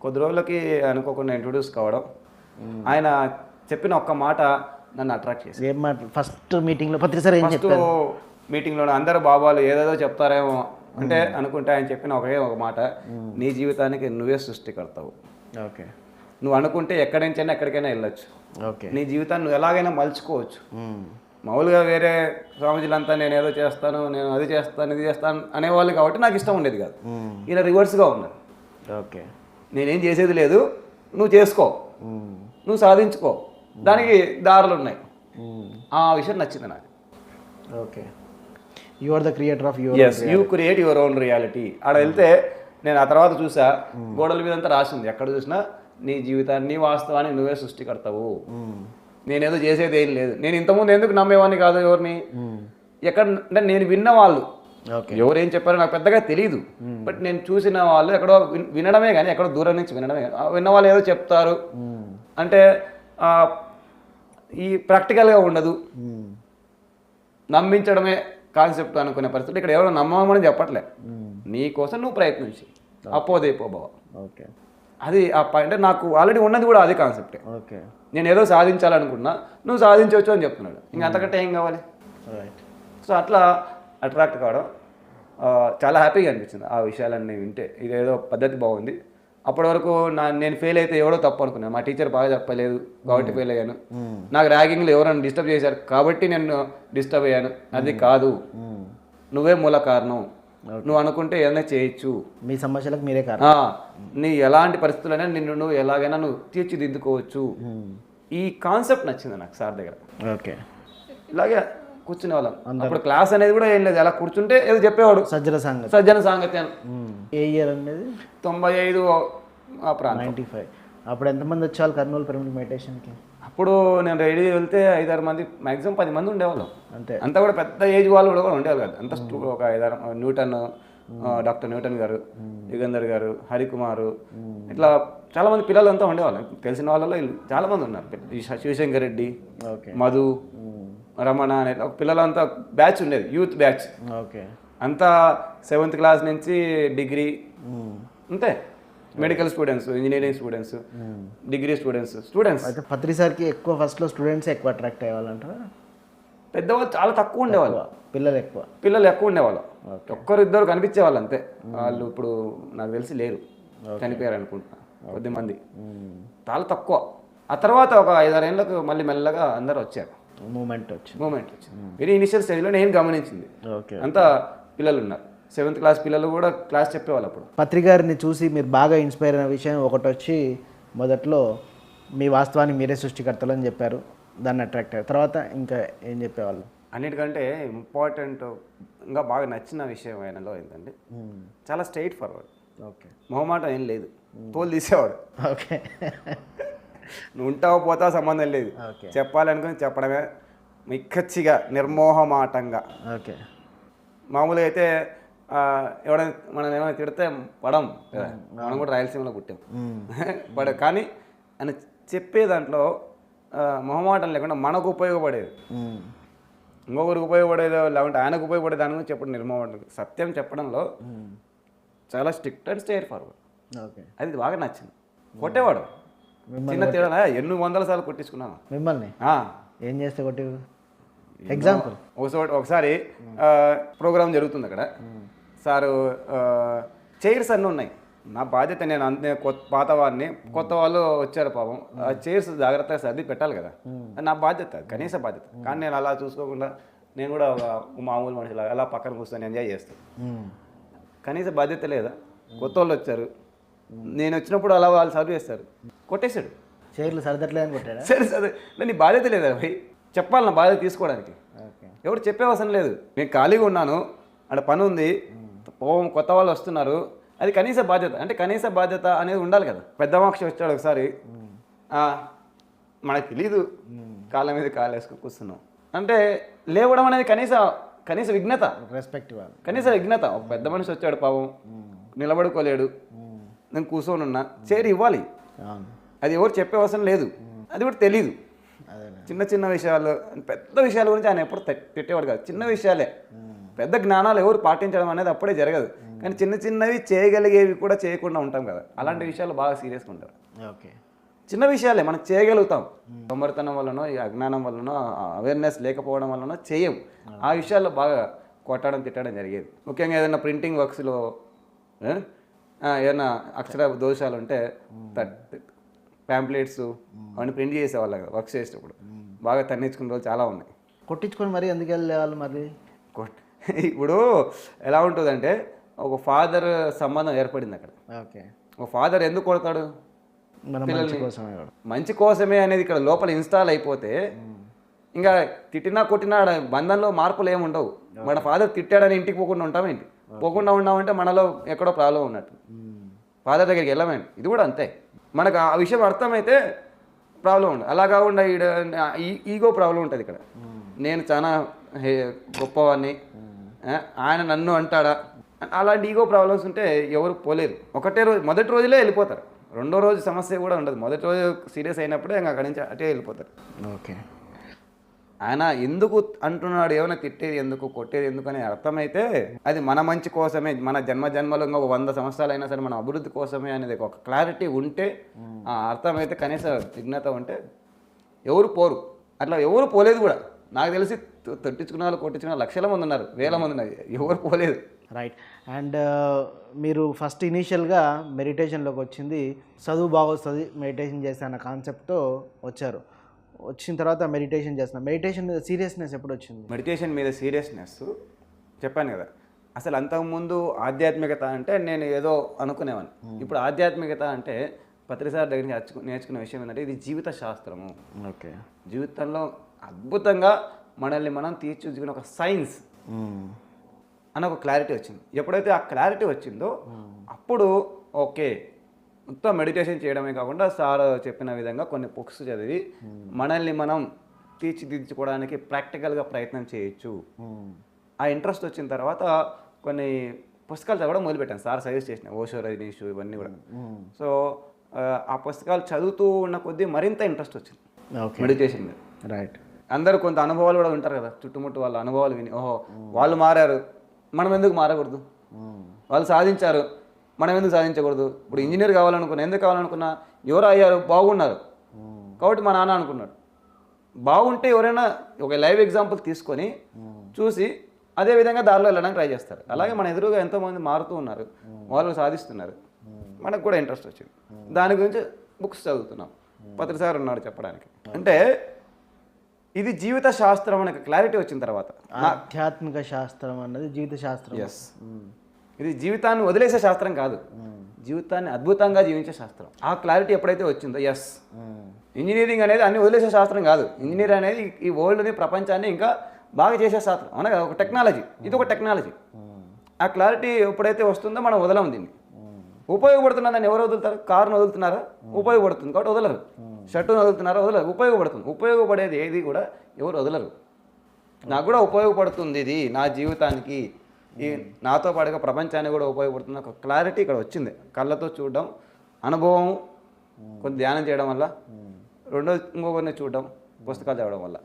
కొద్ది రోజులకి అనుకోకుండా ఇంట్రొడ్యూస్ కావడం, ఆయన చెప్పిన ఒక్క మాట నన్ను అట్రాక్ట్ చేసింది. ఏం మాట? ఫస్ట్ మీటింగ్లో పత్రిసారి ఏం ఫస్ట్ చెప్పారు? మీటింగ్లో అందరు బాబాలు ఏదేదో చెప్తారేమో అంటే అనుకుంటే ఆయన చెప్పిన ఒక మాట, నీ జీవితానికి నువ్వే సృష్టికర్తావు. ఓకే. నువ్వు అనుకుంటే ఎక్కడి నుంచైనా ఎక్కడికైనా వెళ్ళొచ్చు. ఓకే. నీ జీవితాన్ని నువ్వు ఎలాగైనా మలుచుకోవచ్చు. మామూలుగా వేరే స్వామీజీలంతా నేను ఏదో చేస్తాను, నేను అది చేస్తాను, ఇది చేస్తాను అనేవాళ్ళు కాబట్టి నాకు ఇష్టం ఉండేది కాదు. ఇలా రివర్స్గా ఉన్నారు. ఓకే. నేనేం చేసేది లేదు, నువ్వు చేసుకో, నువ్వు సాధించుకో, దానికి దారులు ఉన్నాయి. ఆ విషయం నచ్చింది నాకు. Okay. You are the creator of your. Yes, you create your own reality. ఆడ వెళ్తే నేను ఆ తర్వాత చూసా, గోడల మీద అంతా రాసింది, ఎక్కడ చూసినా నీ జీవితాన్ని, నీ వాస్తవాన్ని నువ్వే సృష్టికర్తావు. నేనేదో చేసేది ఏం లేదు. నేను ఇంతకుముందు ఎందుకు నమ్మేవాడిని కాదు ఎవరిని, ఎక్కడ అంటే నేను విన్న వాళ్ళు ఎవరేం చెప్పారో నాకు పెద్దగా తెలియదు. బట్ నేను చూసిన వాళ్ళు ఎక్కడో వినడమే కానీ, ఎక్కడో దూరం నుంచి వినడమే కానీ, విన్న వాళ్ళు ఏదో చెప్తారు అంటే ఈ ప్రాక్టికల్గా ఉండదు, నమ్మించడమే కాన్సెప్ట్ అనుకునే పరిస్థితి. ఇక్కడ ఎవరో నమ్మమని చెప్పట్లే, నీ కోసం నువ్వు ప్రయత్నించి అపోదేపోబావ. ఓకే. అది అంటే నాకు ఆల్రెడీ ఉన్నది కూడా అది కాన్సెప్టే. ఓకే. నేను ఏదో సాధించాలనుకున్నా, నువ్వు సాధించవచ్చు అని చెప్తున్నాడు. ఇంక అంతకంటే ఏం కావాలి? రైట్. సో అట్లా అట్రాక్ట్ కావడం చాలా హ్యాపీగా అనిపించింది ఆ విషయాలన్నీ వింటే. ఇదేదో పద్ధతి బాగుంది. అప్పటి వరకు నేను ఫెయిల్ అయితే ఎవడో తప్పు అనుకున్నాను, మా టీచర్ బాగా చెప్పలేదు కాబట్టి ఫెయిల్ అయ్యాను, నాకు ర్యాగింగ్లో ఎవరైనా డిస్టర్బ్ చేశారు కాబట్టి నేను డిస్టర్బ్ అయ్యాను, అది కాదు, నువ్వే మూల కారణం, నువ్వు అనుకుంటే ఏదైనా చేయొచ్చు, మీ సమస్యలకు మీరే కారణం, నీ ఎలాంటి పరిస్థితులైనా నిన్ను నువ్వు ఎలాగైనా నువ్వు తీర్చిదిద్దుకోవచ్చు. ఈ కాన్సెప్ట్ నచ్చింది నాకు సార్ దగ్గర. ఓకే. ఇలాగే కూర్చునే వాళ్ళం. అప్పుడు క్లాస్ అనేది కూడా ఏం లేదు, అలా కూర్చుంటే ఏదో చెప్పేవాడు, సజ్జన సాంగత్యం. ఏ ఇయర్ అనేది? 95 ఆ ప్రాంతం. 95. అప్పుడు ఎంతమంది వచ్చేవాళ్ళు కర్నూలు పిరమిడ్ మెడిటేషన్కి? అప్పుడు నేను రెడీ వెళ్తే 5-6 మంది, మ్యాక్సిమం 10 మంది ఉండేవాళ్ళం. అంతే. అంతా కూడా పెద్ద ఏజ్ వాళ్ళు కూడా ఉండేవాళ్ళు కాదు, అంత ఒక 5-6, న్యూటన్, డాక్టర్ న్యూటన్ గారు, యుగంధర్ గారు, హరికుమారు, ఇట్లా చాలా మంది పిల్లలు అంతా ఉండేవాళ్ళు. తెలిసిన వాళ్ళలో చాలా మంది ఉన్నారు. శివశంకర్ రెడ్డి, మధు, రమణ అనే పిల్లలంతా బ్యాచ్ ఉండేది, యూత్ బ్యాచ్. ఓకే. అంతా 7th క్లాస్ నుంచి డిగ్రీ, అంతే, medical students, engineering students, degree students. అయితే పత్రిసారికి ఎక్కువ ఫస్ట్లో స్టూడెంట్స్ ఎక్కువ అట్రాక్ట్ అయ్యేవాళ్ళంటారా? పెద్దవాళ్ళు చాలా తక్కువ ఉండేవాళ్ళు, పిల్లలు ఎక్కువ ఉండేవాళ్ళు. ఒక్కరిద్దరు కనిపించేవాళ్ళు అంతే. వాళ్ళు ఇప్పుడు నాకు తెలిసి లేరు, చనిపోయారు అనుకుంటున్నా కొద్దిమంది, చాలా తక్కువ. ఆ తర్వాత ఒక 5-6 ఏళ్ళకు మళ్ళీ మెల్లగా అందరూ వచ్చారు, మూమెంట్ వచ్చింది. వెరీ ఇనిషియల్ స్టేజ్లో నేను గమనించింది అంతా పిల్లలు ఉన్నారు. 7th క్లాస్ పిల్లలు కూడా క్లాస్ చెప్పేవాళ్ళు. అప్పుడు పత్రికారిని చూసి మీరు బాగా ఇన్స్పైర్ అయిన విషయం ఒకటి వచ్చి, మొదట్లో మీ వాస్తవాన్ని మీరే సృష్టికర్తలు అని చెప్పారు, దాన్ని అట్రాక్ట్ అయ్యారు. తర్వాత ఇంకా ఏం చెప్పేవాళ్ళు? అన్నిటికంటే ఇంపార్టెంట్ ఇంకా బాగా నచ్చిన విషయం ఆయనలో ఏంటంటే చాలా స్ట్రైట్ ఫార్వర్డ్. ఓకే. మొహమాట ఏం లేదు, తోలు తీసేవాడు. ఓకే. నువ్వు ఉంటావు పోతావు సంబంధం లేదు, చెప్పాలనుకుని చెప్పడమే, మిక్కచ్చిగా నిర్మోహమాటంగా. ఓకే. మామూలుగా అయితే ఎవడైనా మనం ఏమైనా తిడితే పడం కదా, మనం కూడా రాయలసీమలో పుట్టాం కానీ ఆయన చెప్పే దాంట్లో మొహమాటం లేకుండా మనకు ఉపయోగపడేది, ఇంకొకరికి ఉపయోగపడేదో లేకుంటే ఆయనకు ఉపయోగపడే దాని గురించి చెప్పడం నిర్మోహమాటం, సత్యం చెప్పడంలో చాలా స్ట్రిక్ట్ అండ్ స్ట్రైట్ ఫార్వర్డ్. అది బాగా నచ్చింది. కొట్టేవాడు చిన్న తేడా, 800 సార్లు కొట్టించుకున్నాను. మిమ్మల్ని ఏం చేస్తే కొట్టి? ఎగ్జాంపుల్, ఒకసారి ప్రోగ్రామ్ జరుగుతుంది అక్కడ, సారు చైర్స్ అన్నీ ఉన్నాయి, నా బాధ్యత, నేను అంతే పాత వాడిని, కొత్త వాళ్ళు వచ్చారు పాపం, ఆ చైర్స్ జాగ్రత్తగా సర్ది పెట్టాలి కదా, అది నా బాధ్యత, కనీస బాధ్యత. కానీ నేను అలా చూసుకోకుండా నేను కూడా ఒక మామూలు మనిషిలా అలా పక్కన కూర్చొని ఎంజాయ్ చేస్తాను. కనీస బాధ్యత లేదా? కొత్త వాళ్ళు వచ్చారు, నేను వచ్చినప్పుడు అలా వాళ్ళు సర్వ్ చేస్తారు, కొట్టేశాడు. చైర్లు సర్దట్లేదని కొట్టాడు. సరే నీ బాధ్యత లేదా భయ్? చెప్పాలి నా బాధ్యత తీసుకోవడానికి. ఎవరు చెప్పే అవసరం లేదు, నేను ఖాళీగా ఉన్నాను, అక్కడ పని ఉంది, కొత్త వాళ్ళు వస్తున్నారు, అది కనీస బాధ్యత. అంటే కనీస బాధ్యత అనేది ఉండాలి కదా. పెద్ద మనిషి వచ్చాడు ఒకసారి, మనకు తెలీదు, కాళ్ళ మీద కాళ్ళు వేసుకుని కూర్చున్నాం అంటే లేవడం అనేది కనీస విఘ్నత, రెస్పెక్ట్, కనీస విఘ్నత. ఒక పెద్ద మనిషి వచ్చాడు పాపం, నిలబడుకోలేడు, నేను కూర్చొని ఉన్నా, చేరి ఇవ్వాలి, అది ఎవరు చెప్పే అవసరం లేదు, అది కూడా తెలీదు. చిన్న చిన్న విషయాలు, పెద్ద విషయాల గురించి ఆయన ఎప్పుడు తిట్టేవాడు కాదు, చిన్న విషయాలే. పెద్ద జ్ఞానాలు ఎవరు పాటించడం అనేది అప్పుడే జరగదు. కానీ చిన్న చిన్నవి చేయగలిగేవి కూడా చేయకుండా ఉంటాం కదా, అలాంటి విషయాలు బాగా సీరియస్గా ఉంటారు. ఓకే. చిన్న విషయాలే మనం చేయగలుగుతాం, సోమరితనం వల్లనో ఈ అజ్ఞానం వల్లనో అవేర్నెస్ లేకపోవడం వల్లనో చేయం. ఆ విషయాల్లో బాగా కొట్టడం తిట్టడం జరిగేది. ముఖ్యంగా ఏదైనా ప్రింటింగ్ వర్క్స్లో ఏదైనా అక్షర దోషాలు ఉంటే ప్యాంప్లెట్స్ అవన్నీ ప్రింట్ చేసేవాళ్ళం కదా వర్క్ చేసేటప్పుడు, బాగా తన్నించుకునే రోజులు చాలా ఉన్నాయి. కొట్టించుకొని మరి ఎందుకు వెళ్ళేవాళ్ళు మరి? ఇప్పుడు ఎలా ఉంటుందంటే ఒక ఫాదర్ సంబంధం ఏర్పడింది అక్కడ. ఓకే. ఒక ఫాదర్ ఎందుకు కొడతాడు? పిల్లల్ని మంచి కోసమే అనేది ఇక్కడ లోపల ఇన్స్టాల్ అయిపోతే ఇంకా తిట్టినా కొట్టినా బంధంలో మార్పులు ఏమి ఉండవు. మన ఫాదర్ తిట్టాడని ఇంటికి పోకుండా ఉంటామేంటి? పోకుండా ఉన్నామంటే మనలో ఎక్కడో ప్రాబ్లం ఉన్నట్టు. ఫాదర్ దగ్గరికి వెళ్ళమేంటి? ఇది కూడా అంతే. మనకు ఆ విషయం అర్థమైతే ప్రాబ్లం ఉండదు. అలా కాకుండా ఈగో ప్రాబ్లం ఉంటుంది ఇక్కడ. నేను చాలా గొప్పవాడిని, ఆయన నన్ను అంటాడా, అలాంటి ఈగో ప్రాబ్లమ్స్ ఉంటే ఎవరు పోలేరు. ఒకటే రోజు మొదటి రోజులే వెళ్ళిపోతారు, రెండో రోజు సమస్య కూడా ఉండదు. మొదటి రోజు సీరియస్ అయినప్పుడే ఇంకా అక్కడి నుంచి అటే వెళ్ళిపోతారు. ఓకే. ఆయన ఎందుకు అంటున్నాడు, ఏమైనా తిట్టేది ఎందుకు, కొట్టేది ఎందుకు అని అర్థమైతే అది మన మంచి కోసమే, మన జన్మలో ఇంకా 100 సంవత్సరాలు అయినా సరే మన అభివృద్ధి కోసమే అనేది ఒక క్లారిటీ ఉంటే, ఆ అర్థమైతే కనీస విఘ్నత ఉంటే ఎవరు పోరు. అట్లా ఎవరు పోలేదు కూడా. నాకు తెలిసి తట్టించుకున్న వాళ్ళు కొట్టించుకున్న లక్షల మంది ఉన్నారు, వేల మంది ఉన్నారు, ఎవరు పోలేదు. రైట్. అండ్ మీరు ఫస్ట్ ఇనీషియల్గా మెడిటేషన్లోకి వచ్చింది చదువు బాగా వస్తుంది మెడిటేషన్ చేస్తే అన్న కాన్సెప్ట్తో వచ్చారు. వచ్చిన తర్వాత మెడిటేషన్ చేస్తున్నా. మెడిటేషన్ మీద సీరియస్నెస్ ఎప్పుడు వచ్చింది? మెడిటేషన్ మీద సీరియస్నెస్ చెప్పాను కదా, అసలు అంతకుముందు ఆధ్యాత్మికత అంటే నేను ఏదో అనుకునేవాడిని. ఇప్పుడు ఆధ్యాత్మికత అంటే పత్రిసార్ దగ్గర నేర్చుకున్న విషయం ఏంటంటే ఇది జీవిత శాస్త్రము. ఓకే. జీవితంలో అద్భుతంగా మనల్ని మనం తీర్చిదిద్దుకునే ఒక సైన్స్ అని ఒక క్లారిటీ వచ్చింది. ఎప్పుడైతే ఆ క్లారిటీ వచ్చిందో అప్పుడు ఓకే, మొత్తం మెడిటేషన్ చేయడమే కాకుండా సార్ చెప్పిన విధంగా కొన్ని బుక్స్ చదివి మనల్ని మనం తీర్చిదిద్దుకోవడానికి ప్రాక్టికల్గా ప్రయత్నం చేయొచ్చు. ఆ ఇంట్రెస్ట్ వచ్చిన తర్వాత కొన్ని పుస్తకాలు చదవడం మొదలుపెట్టాను. సార్ సజెస్ట్ చేసిన ఓషో, రజనీష్ ఇవన్నీ కూడా. సో ఆ పుస్తకాలు చదువుతూ ఉన్న కొద్దీ మరింత ఇంట్రెస్ట్ వచ్చింది మెడిటేషన్ మీద. రైట్. అందరూ కొంత అనుభవాలు కూడా ఉంటారు కదా, చుట్టుముట్టు వాళ్ళ అనుభవాలు విని ఓహో వాళ్ళు మారారు, మనం ఎందుకు మారకూడదు, వాళ్ళు సాధించారు, మనం ఎందుకు సాధించకూడదు. ఇప్పుడు ఇంజనీర్ కావాలనుకున్నా, ఎందుకు కావాలనుకున్నా, ఎవరు అయ్యారు, బాగున్నారు కాబట్టి మా నాన్న అనుకున్నాడు. బాగుంటే ఎవరైనా ఒక లైవ్ ఎగ్జాంపుల్ తీసుకొని చూసి అదే విధంగా దారిలో వెళ్ళడానికి ట్రై చేస్తారు. అలాగే మన ఎదురుగా ఎంతోమంది మారుతూ ఉన్నారు, వాళ్ళు సాధిస్తున్నారు, మనకు కూడా ఇంట్రెస్ట్ వచ్చింది. దాని గురించి బుక్స్ చదువుతున్నాం. పత్రిసార్ ఉన్నాడు చెప్పడానికి. అంటే ఇది జీవిత శాస్త్రం అనే క్లారిటీ వచ్చిన తర్వాత, ఆధ్యాత్మిక శాస్త్రం అన్నది జీవిత శాస్త్రం. ఎస్, ఇది జీవితాన్ని వదిలేసే శాస్త్రం కాదు, జీవితాన్ని అద్భుతంగా జీవించే శాస్త్రం. ఆ క్లారిటీ ఎప్పుడైతే వచ్చిందో, ఎస్, ఇంజనీరింగ్ అనేది అన్ని వదిలేసే శాస్త్రం కాదు. ఇంజనీర్ అనేది ఈ వరల్డ్ని, ప్రపంచాన్ని ఇంకా బాగా చేసే శాస్త్రం. అవునా కదా, ఒక టెక్నాలజీ, ఇది ఒక టెక్నాలజీ. ఆ క్లారిటీ ఎప్పుడైతే వస్తుందో మనం వదలం దీన్ని. ఉపయోగపడుతున్నదాన్ని ఎవరు వదులుతారు? కారును వదులుతున్నారా? ఉపయోగపడుతుంది కాబట్టి వదలరు. షర్టును వదులుతున్నారా? వదలరు. ఉపయోగపడుతుంది. ఉపయోగపడేది ఏది కూడా ఎవరు వదలరు. నాకు కూడా ఉపయోగపడుతుంది, ఇది నా జీవితానికి, ఈ నాతో పాటుగా ప్రపంచానికి కూడా ఉపయోగపడుతుంది ఒక క్లారిటీ ఇక్కడ వచ్చింది. కళ్ళతో చూడడం, అనుభవం, కొంత ధ్యానం చేయడం వల్ల, రెండోది ఇంకొకరిని చూడడం, పుస్తకాలు చదవడం వల్ల,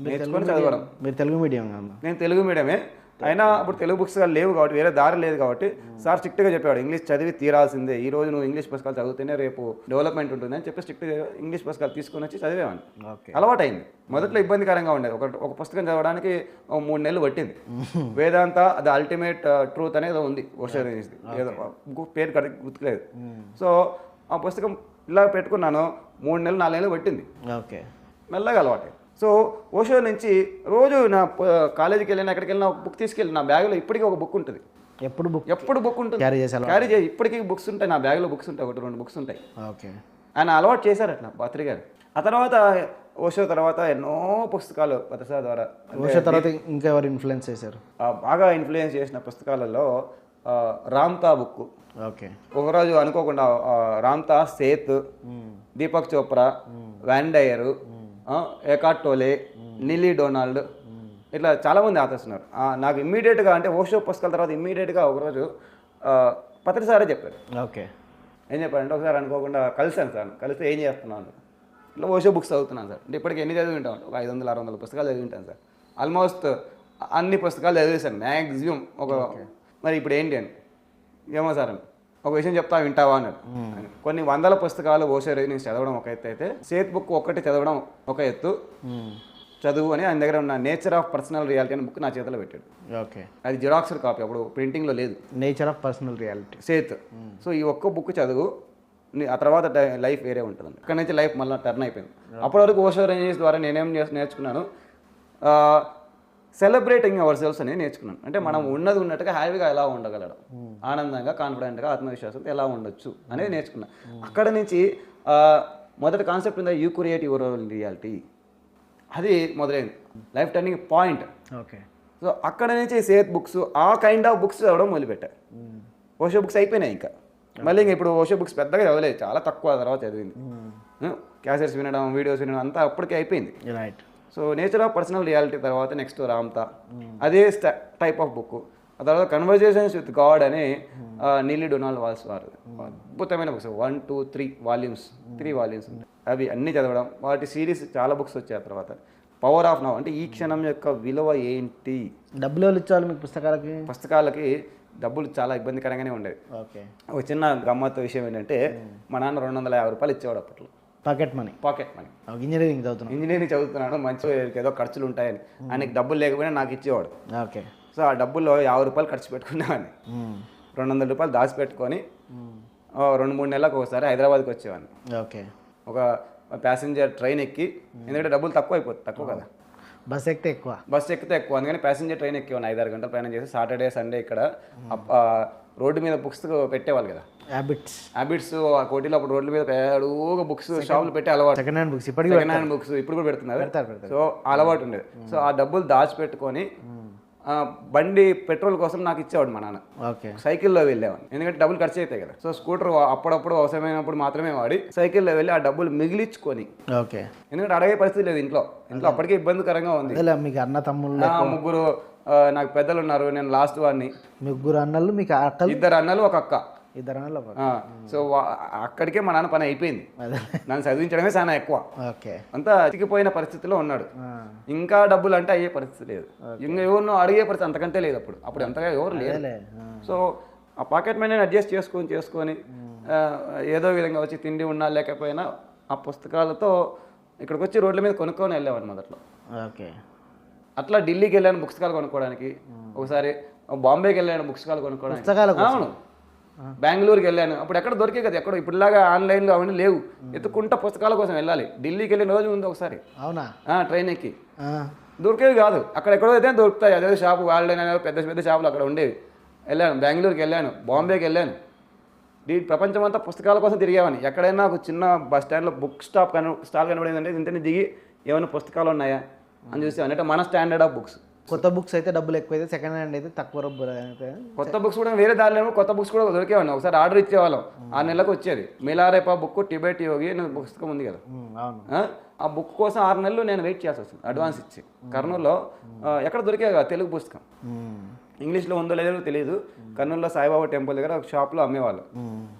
నేర్చుకొని చదవడం. మీరు తెలుగు మీడియం? నేను తెలుగు మీడియమే, అయినా అప్పుడు తెలుగు బుక్స్ లేవు కాబట్టి, వేరే దారి లేదు కాబట్టి సార్ స్ట్రిక్ట్గా చెప్పాడు, ఇంగ్లీష్ చదివి తీరాల్సిందే, ఈ రోజు నువ్వు ఇంగ్లీష్ పుస్తకాలు చదివితేనే రేపు డెవలప్మెంట్ ఉంటుంది అని చెప్పి స్ట్రిక్ట్గా ఇంగ్లీష్ పుస్తకాలు తీసుకొని వచ్చి చదివేవాడిని. అలవాటు అయింది. మొదట్లో ఇబ్బందికరంగా ఉండేది. ఒక పుస్తకం చదవడానికి 3 నెలలు పట్టింది. వేదాంత ది అల్టిమేట్ ట్రూత్ అనేది ఉంది, ఏదో పేరు గుర్తులేదు. సో ఆ పుస్తకం ఇలా పెట్టుకున్నాను, 3 నెలలు 4 నెలలు పట్టింది. ఓకే. మెల్లగా అలవాటు. సో ఓషో నుంచి రోజు నా కాలేజీకి వెళ్ళినా, ఎక్కడికి వెళ్ళినా ఒక బుక్ తీసుకెళ్ళి, నా బ్యాగ్లో ఇప్పటికీ ఒక బుక్ ఉంటుంది. ఎప్పుడు బుక్ ఉంటుంది, క్యారీ చేసి ఇప్పటికీ బుక్స్ ఉంటాయి నా బ్యాగ్లో. బుక్స్ ఉంటాయి, 1-2 బుక్స్ ఉంటాయి. ఓకే. ఆయన అలవాటు చేశారు అట్లా భత్రి గారు. ఆ తర్వాత ఓషో తర్వాత ఎన్నో పుస్తకాలు పత్రిసార్ ద్వారా. ఓషో తర్వాత ఇంకా ఎవరు ఇన్ఫ్లుయెన్స్ చేశారు? బాగా ఇన్ఫ్లుయెన్స్ చేసిన పుస్తకాలలో రామ్తా బుక్. ఓకే. ఒకరోజు అనుకోకుండా Ramtha, Seth, Deepak Chopra, Wayne Dyer, Eckhart Tolle, Neale Donald, ఇట్లా చాలామంది ఆథర్స్ ఉన్నారు. నాకు ఇమ్మీడియట్గా అంటే ఓషో పుస్తకాల తర్వాత ఇమ్మీడియట్గా ఒకరోజు పత్రిసారే చెప్పారు. ఓకే. ఏం చెప్పారంటే, ఒకసారి అనుకోకుండా కలిసాను సార్, కలిస్తే ఏం చేస్తున్నాను, ఇట్లా ఓషో బుక్స్ చదువుతున్నాను సార్. అంటే ఇప్పటికి ఎన్ని చదివి ఉంటాను, ఒక 500-600 పుస్తకాలు చదివి ఉంటాను సార్. ఆల్మోస్ట్ అన్ని పుస్తకాలు చదివేశాను మ్యాక్సిమం. మరి ఇప్పుడు ఏంటి అని ఏమో సార్ అని ఒక విషయం చెప్తా వింటావా అన్నాడు. కొన్ని వందల పుస్తకాలు ఓషో నేను చదవడం ఒక ఎత్తు అయితే సేత్ బుక్ ఒక్కటి చదవడం ఒక ఎత్తు. చదువు అని ఆయన దగ్గర ఉన్న నేచర్ ఆఫ్ పర్సనల్ రియాలిటీ అనే బుక్ నా చేతిలో పెట్టాడు. ఓకే, అది జిరాక్స్ కాపీ, అప్పుడు ప్రింటింగ్లో లేదు. Nature of personal reality Seth. So ఈ ఒక్క బుక్ చదువు, ఆ తర్వాత లైఫ్ వేరే ఉంటుంది. అక్కడ నుంచి లైఫ్ మళ్ళీ టర్న్ అయిపోయింది. అప్పటి వరకు ఓషో రేంజెస్ ద్వారా నేనేం నేర్చుకున్నాను, సెలబ్రేటింగ్ అవర్ సెల్ఫ్స్ అనేది నేర్చుకున్నాను. అంటే మనం ఉన్నది ఉన్నట్టుగా హ్యాపీగా ఎలా ఉండగలడం, ఆనందంగా కాన్ఫిడెంట్గా ఆత్మవిశ్వాసంతో ఎలా ఉండొచ్చు అనేది నేర్చుకున్నాను. అక్కడ నుంచి మొదటి కాన్సెప్ట్ ఉందా, you create your own reality, అది మొదలైంది life turning point. Okay, so అక్కడ నుంచి సేత్ బుక్స్ ఆ కైండ్ ఆఫ్ బుక్స్ చదవడం మొదలుపెట్టారు. ఓషో బుక్స్ అయిపోయినాయి. ఇంకా మళ్ళీ ఇప్పుడు ఓషో బుక్స్ పెద్దగా చదవలేదు, చాలా తక్కువ తర్వాత చదివింది. క్యాసెట్స్ వినడం, వీడియోస్ వినడం అంతా అప్పటికే అయిపోయింది. Right. So nature of personal reality తర్వాత నెక్స్ట్ రామ్తా, అదే టైప్ ఆఫ్ బుక్. ఆ తర్వాత కన్వర్జేషన్స్ విత్ గాడ్ అని నీలీ డొనాల్డ్ వాల్స్ వారు అద్భుతమైన బుక్స్, 1, 2, 3 వాల్యూమ్స్, 3 వాల్యూమ్స్ అవి అన్నీ చదవడం. వాటి సిరీస్ చాలా బుక్స్ వచ్చాయి. ఆ తర్వాత పవర్ ఆఫ్ నౌ, అంటే ఈ క్షణం యొక్క విలువ ఏంటి. డబ్బులు ఇచ్చాలి మీకు పుస్తకాలకి డబ్బులు చాలా ఇబ్బందికరంగానే ఉండేది. ఓకే, ఒక చిన్న గమ్మత్తు విషయం ఏంటంటే మా నాన్న 250 రూపాయలు ఇచ్చేవాడు అప్పట్లో. Pocket money. ఇంజనీరింగ్ చదువుతున్నాను, మంచి ఏదో ఖర్చులు ఉంటాయని. ఆయనకి డబ్బులు లేకపోయినా నాకు ఇచ్చేవాడు. ఓకే, సో ఆ డబ్బుల్లో 50 రూపాయలు ఖర్చు పెట్టుకునేవాడిని. 200 రూపాయలు దాచిపెట్టుకొని 2-3 నెలలకు ఒకసారి హైదరాబాద్కి వచ్చేవాడిని. ఓకే, ఒక ప్యాసింజర్ ట్రైన్ ఎక్కి, ఎందుకంటే డబ్బులు తక్కువ కదా, బస్ ఎక్కితే ఎక్కువ, అందుకని ప్యాసింజర్ ట్రైన్ ఎక్కేవాడిని. 5-6 గంటలు ప్రయాణం చేసి సాటర్డే సండే ఇక్కడ రోడ్డు మీద బుక్స్ పెట్టేవాళ్ళు కదా, హ్యాబిట్స్. ఆ కోటిలో అప్పుడు రోడ్ల మీద పేడుగా బుక్స్ షాపులు పెట్టి అలవాటు. సెకండ్ హ్యాండ్ బుక్స్ ఇప్పుడు కూడా పెడుతున్నారు. సో అలవాటు ఉండేది. సో ఆ డబ్బులు దాచిపెట్టుకొని బండి పెట్రోల్ కోసం నాకు ఇచ్చేవాడు మా నాన్న. సైకిల్లో వెళ్ళేవాడిని, ఎందుకంటే డబ్బులు ఖర్చు అవుతాయి కదా. సో స్కూటర్ అప్పుడప్పుడు అవసరమైనప్పుడు మాత్రమే వాడి సైకిల్లో వెళ్ళి ఆ డబ్బులు మిగిలించుకొని, ఎందుకంటే అడిగే పరిస్థితి లేదు ఇంట్లో అప్పటికే ఇబ్బందికరంగా ఉంది. మీకు అన్న తమ్ముళ్ళు 3 నాకు పెద్దలు ఉన్నారు, నేను లాస్ట్ వాడిని. 3 అన్నలు, మీకు 2 అన్నలు, 1 అక్క. 2 అన్నలు. సో అక్కడికే మా నాన్న పని అయిపోయింది. నన్ను చదివించడమే చాలా ఎక్కువ. అంతా అతికిపోయిన పరిస్థితిలో ఉన్నాడు. ఇంకా డబ్బులు అంటే అయ్యే పరిస్థితి లేదు, ఇంకా ఎవరినో అడిగే పరిస్థితి అంతకంటే లేదు. అప్పుడు అంతగా ఎవరు లేరు. సో ఆ పాకెట్ మనీ అడ్జస్ట్ చేసుకొని ఏదో విధంగా వచ్చి తిండి ఉన్నా లేకపోయినా ఆ పుస్తకాలతో ఇక్కడికి వచ్చి రోడ్ల మీద కొనుక్కొని వెళ్ళేవాడిని మొదట్లో. అట్లా ఢిల్లీకి వెళ్ళాను పుస్తకాలు కొనుక్కోవడానికి, ఒకసారి బాంబేకి వెళ్ళాను పుస్తకాలు కొనుక్కోవడానికి. అవును, బెంగళూరుకి వెళ్ళాను. అప్పుడు ఎక్కడ దొరికే కదా, ఎక్కడ ఇప్పుడులాగా ఆన్లైన్లో అవన్నీ లేవు. ఎత్తుకుంటా పుస్తకాల కోసం వెళ్ళాలి. ఢిల్లీకి వెళ్ళిన రోజు ఉంది ఒకసారి. అవునా? ట్రైన్ ఎక్కి దొరికేవి కాదు, అక్కడెక్కడో అయితే దొరుకుతాయి. అదే షాపు వాళ్ళైనా పెద్ద పెద్ద షాపులు అక్కడ ఉండేవి. వెళ్ళాను, బెంగళూరుకి వెళ్ళాను, బాంబేకి వెళ్ళాను. ప్రపంచమంతా పుస్తకాల కోసం తిరిగేవాడిని. ఎక్కడైనా ఒక చిన్న బస్ స్టాండ్లో బుక్ స్టాల్ కనబడిందంటే ఇంతని దిగి ఏమైనా పుస్తకాలు ఉన్నాయా అని చూసేవాడిని. అంటే మన స్టాండర్డ్ ఆఫ్ బుక్స్. కొత్త బుక్స్ అయితే డబ్బులు ఎక్కువైతే, సెకండ్ హ్యాండ్ అయితే తక్కువ రూపాయలు. కొత్త బుక్స్ కూడా వేరే దారిలో కొత్త బుక్స్ కూడా దొరికేవాడిని. ఒకసారి ఆర్డర్ ఇచ్చేవాళ్ళం, 6 నెలలకు వచ్చేది. మిలారేపా బుక్, టిబెట్ యోగి పుస్తకం ఉంది కదా, ఆ బుక్ కోసం 6 నెలలు నేను వెయిట్ చేయాల్సి వస్తుంది అడ్వాన్స్ ఇచ్చి. కర్నూలులో ఎక్కడ దొరికే కదా తెలుగు పుస్తకం, ఇంగ్లీష్లో ఉందో లేదో తెలియదు. కర్నూలులో సాయిబాబా టెంపుల్ దగ్గర ఒక షాప్లో అమ్మేవాళ్ళు.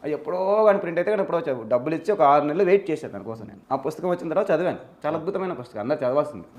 అది ఎప్పుడో కానీ ప్రింట్ అయితే కానీ ఎప్పుడో డబ్బులు ఇచ్చి ఒక 6 నెలలు వెయిట్ చేశాను దానికోసం. నేను ఆ పుస్తకం వచ్చిన తర్వాత చదివాను. చాలా అద్భుతమైన పుస్తకం, అందరూ చదవాల్సింది.